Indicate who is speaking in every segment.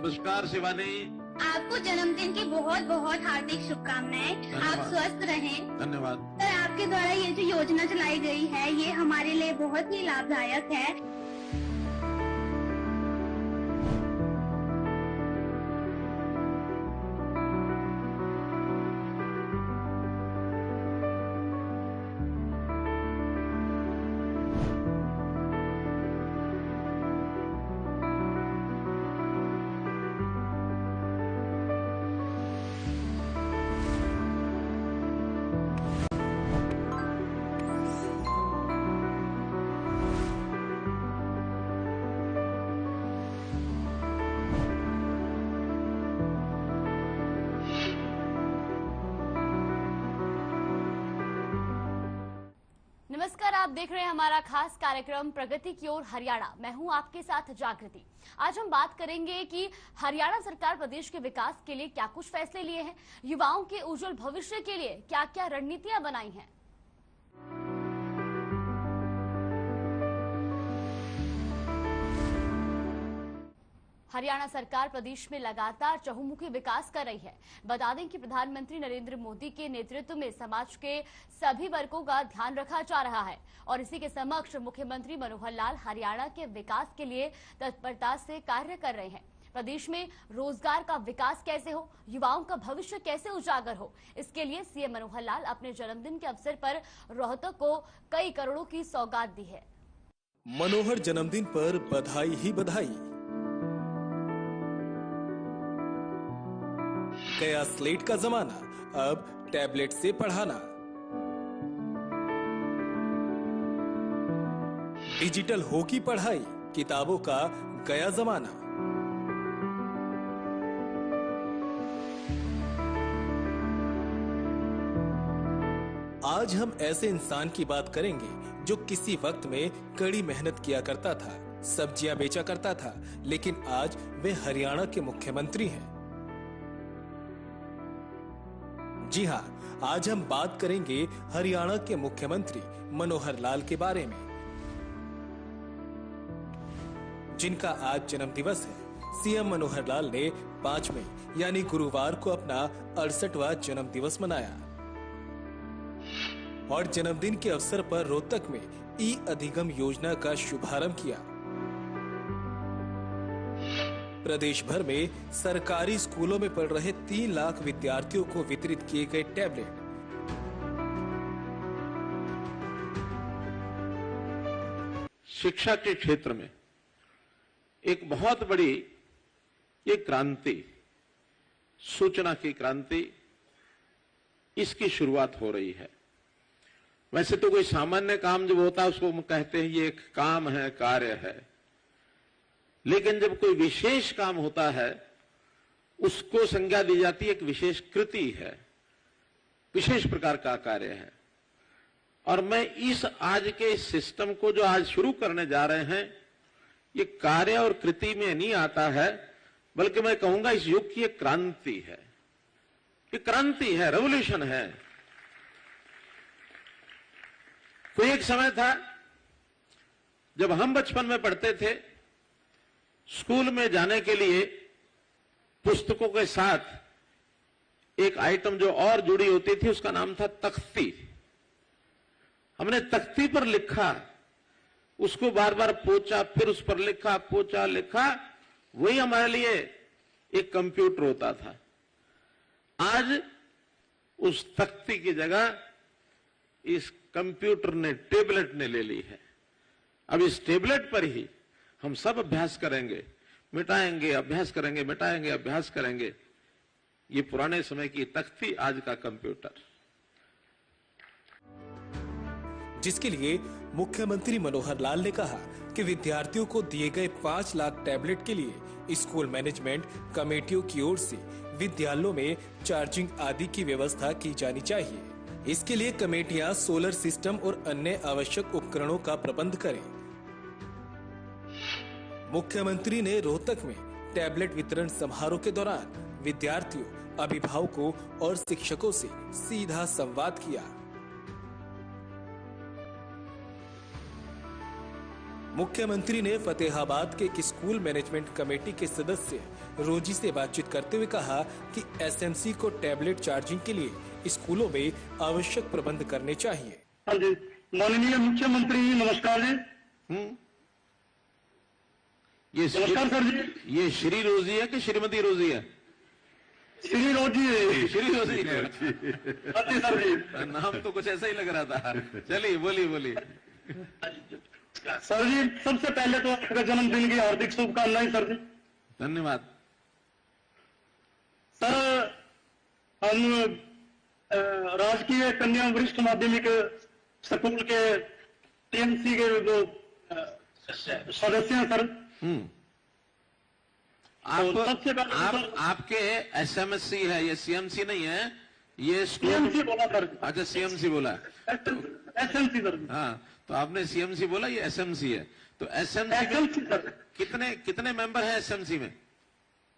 Speaker 1: नमस्कार शिवानी।
Speaker 2: आपको जन्मदिन की बहुत बहुत हार्दिक शुभकामनाएं। आप स्वस्थ रहें।
Speaker 1: धन्यवाद।
Speaker 2: सर, आपके द्वारा ये जो योजना चलाई गई है ये हमारे लिए बहुत ही लाभदायक है।
Speaker 3: नमस्कार, आप देख रहे हैं हमारा खास कार्यक्रम प्रगति की ओर हरियाणा। मैं हूं आपके साथ जागृति। आज हम बात करेंगे कि हरियाणा सरकार प्रदेश के विकास के लिए क्या कुछ फैसले लिए हैं, युवाओं के उज्जवल भविष्य के लिए क्या क्या रणनीतियां बनाई हैं। हरियाणा सरकार प्रदेश में लगातार चहुमुखी विकास कर रही है। बता दें कि प्रधानमंत्री नरेंद्र मोदी के नेतृत्व में समाज के सभी वर्गों का ध्यान रखा जा रहा है और इसी के समक्ष मुख्यमंत्री मनोहर लाल हरियाणा के विकास के लिए तत्परता से कार्य कर रहे हैं। प्रदेश में रोजगार का विकास कैसे हो, युवाओं का भविष्य कैसे उजागर हो, इसके लिए सीएम मनोहर लाल अपने जन्मदिन के अवसर पर रोहतक को कई करोड़ों की सौगात दी है।
Speaker 4: मनोहर जन्मदिन पर बधाई ही बधाई। गया स्लेट का जमाना, अब टैबलेट से पढ़ाना। डिजिटल होगी पढ़ाई, किताबों का गया जमाना। आज हम ऐसे इंसान की बात करेंगे जो किसी वक्त में कड़ी मेहनत किया करता था, सब्जियां बेचा करता था, लेकिन आज वे हरियाणा के मुख्यमंत्री हैं। जी हाँ, आज हम बात करेंगे हरियाणा के मुख्यमंत्री मनोहर लाल के बारे में, जिनका आज जन्म दिवस है। सीएम मनोहर लाल ने 5 मई यानी गुरुवार को अपना 68वां जन्म दिवस मनाया और जन्मदिन के अवसर पर रोहतक में ई अधिगम योजना का शुभारंभ किया। प्रदेश भर में सरकारी स्कूलों में पढ़ रहे 3 लाख विद्यार्थियों को वितरित किए गए टैबलेट।
Speaker 1: शिक्षा के क्षेत्र में एक बहुत बड़ी एक क्रांति, सूचना की क्रांति, इसकी शुरुआत हो रही है। वैसे तो कोई सामान्य काम जब होता है उसको हम कहते हैं ये एक काम है, कार्य है, लेकिन जब कोई विशेष काम होता है उसको संज्ञा दी जाती है, एक विशेष कृति है, विशेष प्रकार का कार्य है। और मैं इस आज के सिस्टम को जो आज शुरू करने जा रहे हैं, ये कार्य और कृति में नहीं आता है, बल्कि मैं कहूंगा इस युग की एक क्रांति है। ये क्रांति है, रेवोल्यूशन है। कोई एक समय था जब हम बचपन में पढ़ते थे, स्कूल में जाने के लिए पुस्तकों के साथ एक आइटम जो और जुड़ी होती थी उसका नाम था तख्ती। हमने तख्ती पर लिखा, उसको बार बार पोंछा, फिर उस पर लिखा, पोंछा, लिखा, वही हमारे लिए एक कंप्यूटर होता था। आज उस तख्ती की जगह इस कंप्यूटर ने, टेबलेट ने ले ली है। अब इस टेबलेट पर ही हम सब अभ्यास करेंगे, मिटाएंगे, अभ्यास करेंगे, मिटाएंगे, अभ्यास करेंगे। ये पुराने समय की तख्ती, आज का कंप्यूटर।
Speaker 4: जिसके लिए मुख्यमंत्री मनोहर लाल ने कहा कि विद्यार्थियों को दिए गए 5 लाख टैबलेट के लिए स्कूल मैनेजमेंट कमेटियों की ओर से विद्यालयों में चार्जिंग आदि की व्यवस्था की जानी चाहिए। इसके लिए कमेटियां सोलर सिस्टम और अन्य आवश्यक उपकरणों का प्रबंध करें। मुख्यमंत्री ने रोहतक में टैबलेट वितरण समारोह के दौरान विद्यार्थियों, अभिभावकों और शिक्षकों से सीधा संवाद किया। मुख्यमंत्री ने फतेहाबाद के एक स्कूल मैनेजमेंट कमेटी के सदस्य रोजी से बातचीत करते हुए कहा कि एसएमसी को टैबलेट चार्जिंग के लिए स्कूलों में आवश्यक प्रबंध करने चाहिए।
Speaker 5: हाँ जी, माननीय मुख्यमंत्री जी नमस्कार जी। नमस्कार सर जी।
Speaker 1: ये श्री रोजी है कि श्रीमती रोजी है?
Speaker 5: श्री रोजी है।
Speaker 1: श्री रोजी है।
Speaker 5: जी सर जी।
Speaker 1: नाम तो कुछ ऐसा ही लग रहा था। चलिए बोलिए।
Speaker 5: सर जी सबसे पहले तो आपका जन्मदिन की हार्दिक शुभकामनाएं सर जी।
Speaker 1: धन्यवाद
Speaker 5: सर। हम राजकीय कन्या वरिष्ठ माध्यमिक स्कूल के टीएमसी के जो सदस्य हैं सर।
Speaker 1: आपके एसएमसी है, ये सीएमसी नहीं है, ये
Speaker 5: सीएमसी बोला सर।
Speaker 1: अच्छा सीएमसी बोला,
Speaker 5: एसएमसी सर।
Speaker 1: हाँ तो आपने सीएमसी बोला, ये एसएमसी है। तो एसएमसी में कितने मेंबर हैं एसएमसी में?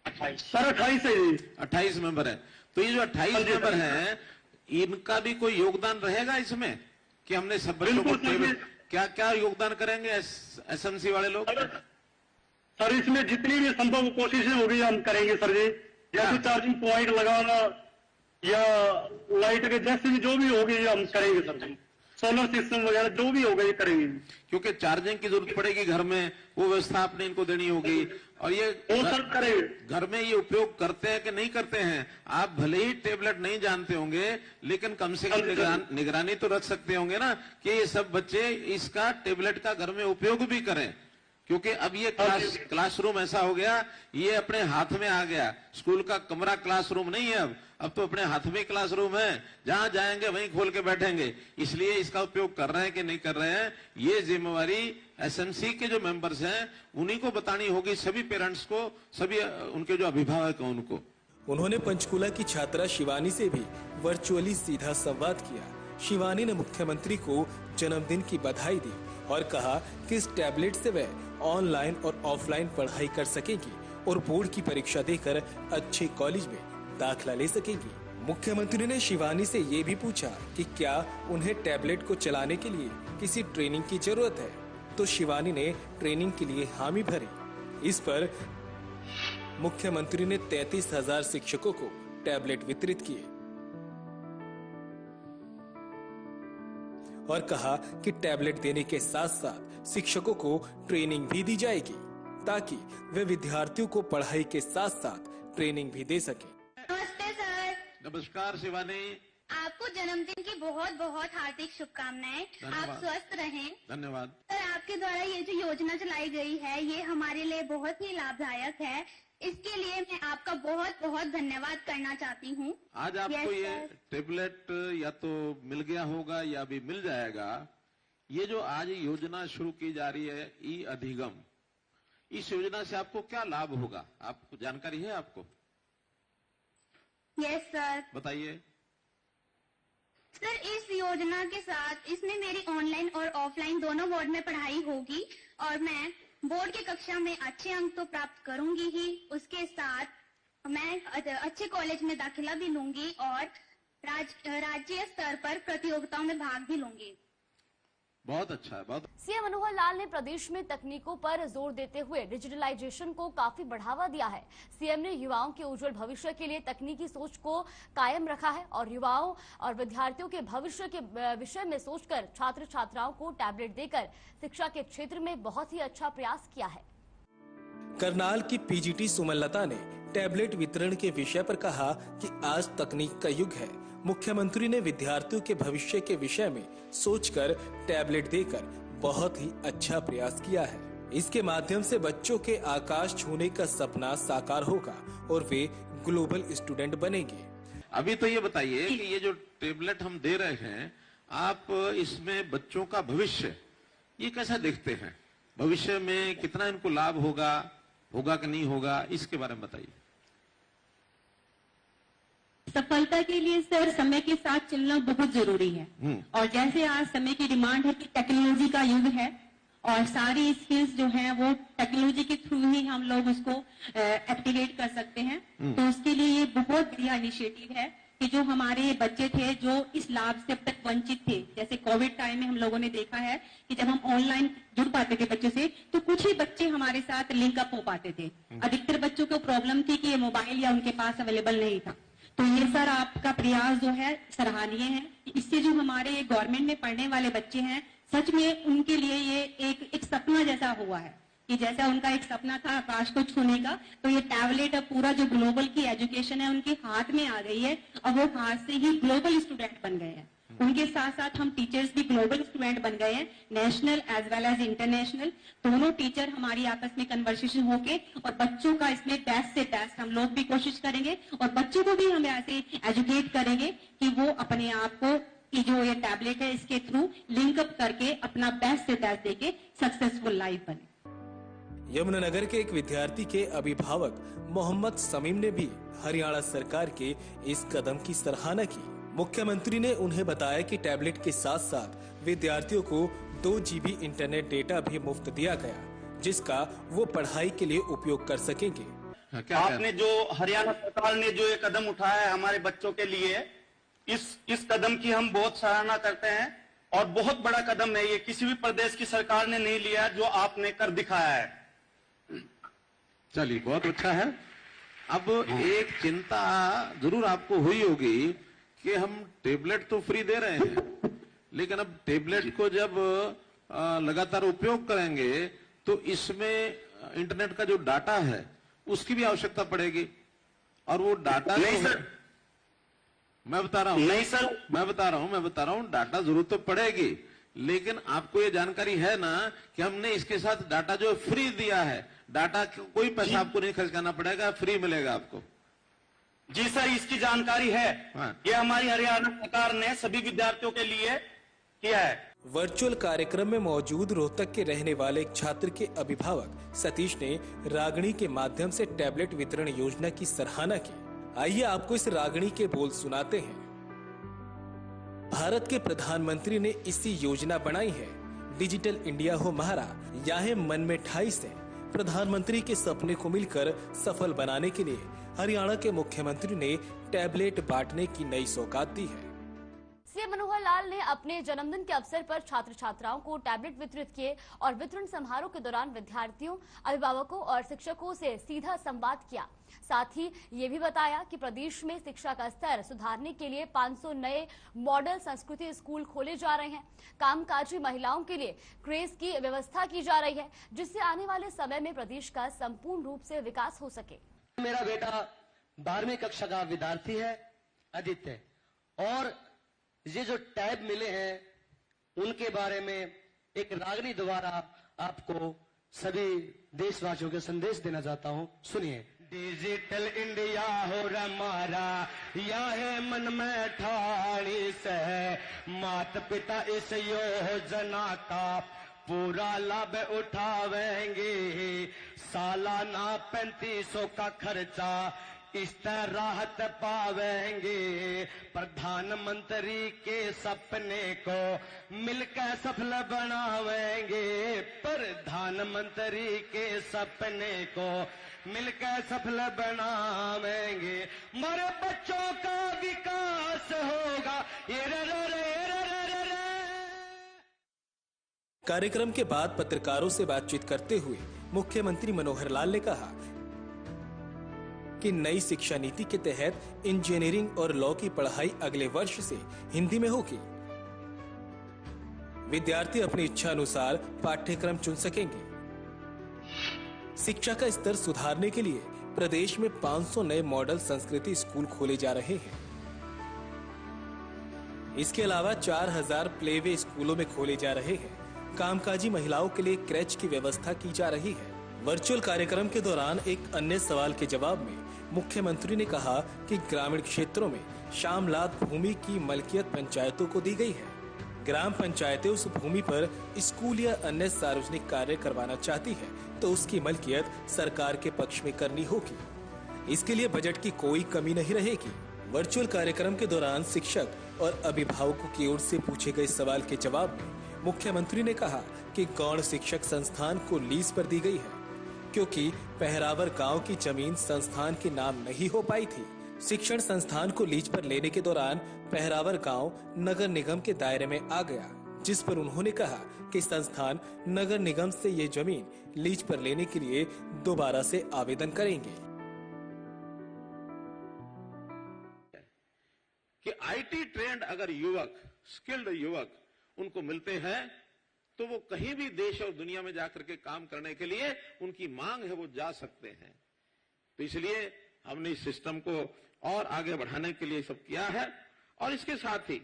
Speaker 5: सर 28 है जी।
Speaker 1: 28 मेंबर है। तो ये जो 28 मेंबर हैं, इनका भी कोई योगदान रहेगा इसमें कि हमने सब बच्चों को क्या योगदान करेंगे एसएमसी वाले लोग?
Speaker 5: सर इसमें जितनी भी संभव कोशिशें होगी हम करेंगे सर जी। या तो चार्जिंग पॉइंट लगाना या लाइट के जैसे भी जो भी होगी हम करेंगे सर जी। सोलर सिस्टम वगैरह जो भी होगा ये करेंगे, क्योंकि
Speaker 1: चार्जिंग की जरूरत पड़ेगी घर में, वो व्यवस्था आपने इनको देनी होगी। और ये घर में ये उपयोग करते हैं कि नहीं करते हैं, आप भले ही टेबलेट नहीं जानते होंगे लेकिन कम से कम निगरानी तो रख सकते होंगे ना कि ये सब बच्चे इसका टेबलेट का घर में उपयोग भी करें। क्योंकि अब ये क्लासरूम ऐसा हो गया, ये अपने हाथ में आ गया। स्कूल का कमरा क्लासरूम नहीं है, अब तो अपने हाथ में क्लासरूम है, जहां जाएंगे वहीं खोल के बैठेंगे। इसलिए इसका उपयोग कर रहे हैं कि नहीं कर रहे हैं, ये जिम्मेवारी एसएमसी के जो मेंबर्स हैं उन्हीं को बतानी होगी, सभी पेरेंट्स को, सभी उनके जो अभिभावक हैं उनको।
Speaker 4: उन्होंने पंचकुला की छात्रा शिवानी से भी वर्चुअली सीधा संवाद किया। शिवानी ने मुख्यमंत्री को जन्मदिन की बधाई दी और कहा कि इस टैबलेट से वह ऑनलाइन और ऑफलाइन पढ़ाई कर सकेगी और बोर्ड की परीक्षा देकर अच्छे कॉलेज में दाखिला ले सकेगी। मुख्यमंत्री ने शिवानी से ये भी पूछा कि क्या उन्हें टैबलेट को चलाने के लिए किसी ट्रेनिंग की जरूरत है, तो शिवानी ने ट्रेनिंग के लिए हामी भरी। इस पर मुख्यमंत्री ने 33,000 शिक्षकों को टैबलेट वितरित किए और कहा कि टैबलेट देने के साथ साथ शिक्षकों को ट्रेनिंग भी दी जाएगी ताकि वे विद्यार्थियों को पढ़ाई के साथ साथ ट्रेनिंग भी दे सके।
Speaker 2: नमस्ते सर।
Speaker 1: नमस्कार शिवानी।
Speaker 2: आपको जन्मदिन की बहुत बहुत हार्दिक शुभकामनाएं। आप स्वस्थ रहें।
Speaker 1: धन्यवाद
Speaker 2: सर। आपके द्वारा ये जो योजना चलाई गई है ये हमारे लिए बहुत ही लाभदायक है, इसके लिए मैं आपका बहुत बहुत धन्यवाद करना चाहती हूँ।
Speaker 1: आज आपको ये टेबलेट या तो मिल गया होगा या भी मिल जाएगा। ये जो आज योजना शुरू की जा रही है ई अधिगम, इस योजना से आपको क्या लाभ होगा, आपको जानकारी है आपको?
Speaker 2: Yes sir.
Speaker 1: बताइए
Speaker 2: सर। इस योजना के साथ इसमें मेरी ऑनलाइन और ऑफलाइन दोनों बोर्ड में पढ़ाई होगी और मैं बोर्ड की कक्षा में अच्छे अंक तो प्राप्त करूंगी ही, उसके साथ मैं अच्छे कॉलेज में दाखिला भी लूंगी और राज्य स्तर पर प्रतियोगिताओं में भाग भी लूंगी।
Speaker 1: बहुत अच्छा है। बहुत।
Speaker 3: सीएम मनोहर लाल ने प्रदेश में तकनीकों पर जोर देते हुए डिजिटलाइजेशन को काफी बढ़ावा दिया है। सीएम ने युवाओं के उज्जवल भविष्य के लिए तकनीकी सोच को कायम रखा है और युवाओं और विद्यार्थियों के भविष्य के विषय में सोचकर छात्र छात्राओं को टैबलेट देकर शिक्षा के क्षेत्र में बहुत ही अच्छा प्रयास किया है।
Speaker 4: करनाल की पीजीटी सुमनलता ने टैबलेट वितरण के विषय पर कहा कि आज तकनीक का युग है। मुख्यमंत्री ने विद्यार्थियों के भविष्य के विषय में सोचकर टैबलेट देकर बहुत ही अच्छा प्रयास किया है। इसके माध्यम से बच्चों के आकाश छूने का सपना साकार होगा और वे ग्लोबल स्टूडेंट बनेंगे।
Speaker 1: अभी तो ये बताइए कि ये जो टैबलेट हम दे रहे हैं, आप इसमें बच्चों का भविष्य ये कैसा देखते हैं? भविष्य में कितना इनको लाभ होगा कि नहीं होगा, इसके बारे में बताइए।
Speaker 6: सफलता के लिए सर समय के साथ चलना बहुत जरूरी है और जैसे आज समय की डिमांड है कि टेक्नोलॉजी का युग है और सारी स्किल्स जो है वो टेक्नोलॉजी के थ्रू ही हम लोग उसको एक्टिवेट कर सकते हैं। तो उसके लिए ये बहुत बढ़िया इनिशिएटिव है कि जो हमारे बच्चे थे जो इस लाभ से अब तक वंचित थे, जैसे कोविड टाइम टाइम में हम लोगों ने देखा है कि जब हम ऑनलाइन जुड़ पाते थे बच्चों से, तो कुछ ही बच्चे हमारे साथ लिंक अप हो पाते थे। अधिकतर बच्चों को प्रॉब्लम थी कि ये मोबाइल या उनके पास अवेलेबल नहीं था। तो ये सर आपका प्रयास जो है सराहनीय है। इससे जो हमारे गवर्नमेंट में पढ़ने वाले बच्चे हैं, सच में उनके लिए ये एक सपना जैसा हुआ है कि जैसा उनका एक सपना था आकाश को छूने का, तो ये टैबलेट अब पूरा जो ग्लोबल की एजुकेशन है उनके हाथ में आ गई है। अब वो हाथ से ही ग्लोबल स्टूडेंट बन गए हैं। उनके साथ साथ हम टीचर्स भी ग्लोबल स्टूडेंट बन गए हैं, national as well as international. दोनों टीचर हमारी आपस में कन्वर्सेशन होके और बच्चों का इसमें बेस्ट से बेस्ट हम लोग भी कोशिश करेंगे और बच्चों को भी हम ऐसे एजुकेट करेंगे कि वो अपने आप को कि जो ये टैबलेट है इसके थ्रू लिंक अप करके अपना बेस्ट से बेस्ट देके सक्सेसफुल लाइफ बने।
Speaker 4: यमुनानगर के एक विद्यार्थी के अभिभावक मोहम्मद समीम ने भी हरियाणा सरकार के इस कदम की सराहना की। मुख्यमंत्री ने उन्हें बताया कि टैबलेट के साथ साथ विद्यार्थियों को 2 GB इंटरनेट डेटा भी मुफ्त दिया गया, जिसका वो पढ़ाई के लिए उपयोग कर सकेंगे।
Speaker 7: आपने जो हरियाणा सरकार ने जो ये कदम उठाया है हमारे बच्चों के लिए, इस कदम की हम बहुत सराहना करते हैं और बहुत बड़ा कदम है ये। किसी भी प्रदेश की सरकार ने नहीं लिया जो आपने कर दिखाया है।
Speaker 1: चलिए, बहुत अच्छा है। अब एक चिंता जरूर आपको हुई होगी कि हम टेबलेट तो फ्री दे रहे हैं, लेकिन अब टेबलेट को जब लगातार उपयोग करेंगे तो इसमें इंटरनेट का जो डाटा है उसकी भी आवश्यकता पड़ेगी। और वो डाटा
Speaker 7: नहीं सर,
Speaker 1: मैं बता रहा हूं,
Speaker 7: नहीं सर,
Speaker 1: मैं बता रहा हूं डाटा जरूर तो पड़ेगी, लेकिन आपको ये जानकारी है ना कि हमने इसके साथ डाटा जो फ्री दिया है, डाटा कोई पैसा आपको नहीं खर्च करना पड़ेगा, फ्री मिलेगा आपको।
Speaker 7: जी सर, इसकी जानकारी है।
Speaker 1: हाँ।
Speaker 7: ये हमारी हरियाणा सरकार ने सभी विद्यार्थियों के लिए किया है।
Speaker 4: वर्चुअल कार्यक्रम में मौजूद रोहतक के रहने वाले एक छात्र के अभिभावक सतीश ने रागणी के माध्यम से टैबलेट वितरण योजना की सराहना की। आइए आपको इस रागणी के बोल सुनाते हैं। भारत के प्रधानमंत्री ने इसी योजना बनाई है, डिजिटल इंडिया हो हमारा, यहाँ मन में ठाई से। प्रधानमंत्री के सपने को मिलकर सफल बनाने के लिए हरियाणा के मुख्यमंत्री ने टैबलेट बांटने की नई सौगात दी है।
Speaker 3: सीएम मनोहर लाल ने अपने जन्मदिन के अवसर पर छात्र छात्राओं को टैबलेट वितरित किए और वितरण समारोह के दौरान विद्यार्थियों, अभिभावकों और शिक्षकों से सीधा संवाद किया। साथ ही ये भी बताया कि प्रदेश में शिक्षा का स्तर सुधारने के लिए 500 नए मॉडल संस्कृति स्कूल खोले जा रहे हैं। कामकाजी महिलाओं के लिए क्रेज की व्यवस्था की जा रही है, जिससे आने वाले समय में प्रदेश का संपूर्ण रूप से विकास हो सके।
Speaker 8: मेरा बेटा 12वीं कक्षा का विद्यार्थी है आदित्य, और ये जो टैब मिले हैं उनके बारे में एक रागनी द्वारा आपको सभी देशवासियों के संदेश देना चाहता हूं। सुनिए। डिजिटल इंडिया हो हमारा, या है मन में ठाणी से, माता पिता इस योजना का पूरा लाभ उठावेंगे। सालाना 3500 का खर्चा इस तरह राहत पावेंगे। प्रधानमंत्री के सपने को मिलकर सफल बनावेंगे। प्रधानमंत्री के सपने को मिलकर सफल बनावेंगे। हमारे बच्चों का विकास होगा।
Speaker 4: कार्यक्रम के बाद पत्रकारों से बातचीत करते हुए मुख्यमंत्री मनोहर लाल ने कहा कि नई शिक्षा नीति के तहत इंजीनियरिंग और लॉ की पढ़ाई अगले वर्ष से हिंदी में होगी। विद्यार्थी अपनी इच्छा अनुसार पाठ्यक्रम चुन सकेंगे। शिक्षा का स्तर सुधारने के लिए प्रदेश में 500 नए मॉडल संस्कृति स्कूल खोले जा रहे हैं। इसके अलावा 4000 प्लेवे स्कूलों में खोले जा रहे हैं। कामकाजी महिलाओं के लिए क्रैच की व्यवस्था की जा रही है। वर्चुअल कार्यक्रम के दौरान एक अन्य सवाल के जवाब में मुख्यमंत्री ने कहा कि ग्रामीण क्षेत्रों में शामलात भूमि की मलकियत पंचायतों को दी गई है। ग्राम पंचायतें उस भूमि पर स्कूल या अन्य सार्वजनिक कार्य करवाना चाहती है तो उसकी मलकियत सरकार के पक्ष में करनी होगी। इसके लिए बजट की कोई कमी नहीं रहेगी। वर्चुअल कार्यक्रम के दौरान शिक्षक और अभिभावकों की ओर से पूछे गए सवाल के जवाब में मुख्यमंत्री ने कहा कि गौण शिक्षक संस्थान को लीज पर दी गई है, क्योंकि पहरावर गांव की जमीन संस्थान के नाम नहीं हो पाई थी। शिक्षण संस्थान को लीज पर लेने के दौरान पहरावर गांव नगर निगम के दायरे में आ गया, जिस पर उन्होंने कहा कि संस्थान नगर निगम से ये जमीन लीज पर लेने के लिए दोबारा से आवेदन करेंगे।
Speaker 1: कि आईटी ट्रेंड अगर युवक, स्किल्ड युवक उनको मिलते हैं तो वो कहीं भी देश और दुनिया में जाकर के काम करने के लिए उनकी मांग है, वो जा सकते हैं। तो इसलिए हमने इस सिस्टम को और आगे बढ़ाने के लिए सब किया है। और इसके साथ ही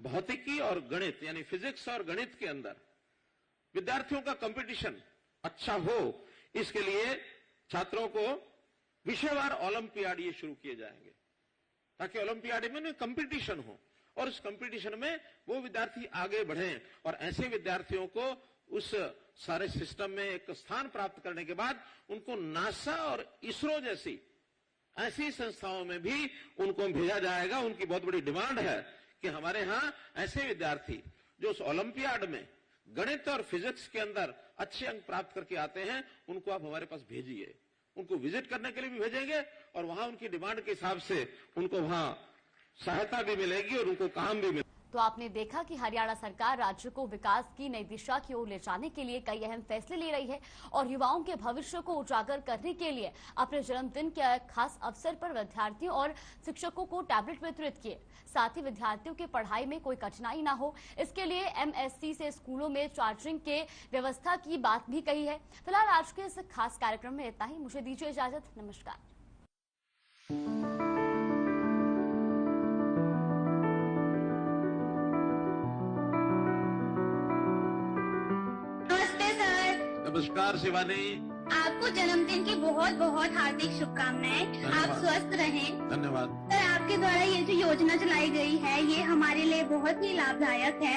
Speaker 1: भौतिकी और गणित यानी फिजिक्स और गणित के अंदर विद्यार्थियों का कंपटीशन अच्छा हो, इसके लिए छात्रों को विषयवार ओलंपियाड ये शुरू किए जाएंगे ताकि ओलंपियाड में कंपटीशन हो और उस कंपटीशन में वो विद्यार्थी आगे बढ़ें। और ऐसे विद्यार्थियों को उस सारे सिस्टम में एक स्थान प्राप्त करने के बाद उनको नासा और इसरो जैसी ऐसी संस्थाओं में भी उनको भेजा जाएगा। उनकी बहुत बड़ी डिमांड है कि हमारे यहां ऐसे विद्यार्थी जो उस ओलंपियाड में गणित और फिजिक्स के अंदर अच्छे अंक प्राप्त करके आते हैं, उनको आप हमारे पास भेजिए। उनको विजिट करने के लिए भी भेजेंगे और वहां उनकी डिमांड के हिसाब से उनको वहां सहायता भी मिलेगी और उनको काम भी मिलेगा।
Speaker 3: तो आपने देखा कि हरियाणा सरकार राज्य को विकास की नई दिशा की ओर ले जाने के लिए कई अहम फैसले ले रही है और युवाओं के भविष्य को उजागर करने के लिए अपने जन्मदिन के खास अवसर पर विद्यार्थियों और शिक्षकों को टैबलेट वितरित किए। साथ ही विद्यार्थियों की पढ़ाई में कोई कठिनाई ना हो, इसके लिए एमएससी से स्कूलों में चार्जिंग के व्यवस्था की बात भी कही है। फिलहाल आज के इस खास कार्यक्रम में इतना ही। मुझे दीजिए इजाजत। नमस्कार।
Speaker 1: नमस्कार शिवानी,
Speaker 2: आपको जन्मदिन की बहुत बहुत हार्दिक शुभकामनाएं। आप स्वस्थ रहें।
Speaker 1: धन्यवाद।
Speaker 2: सर, आपके द्वारा ये जो योजना चलाई गई है ये हमारे लिए बहुत ही लाभदायक है।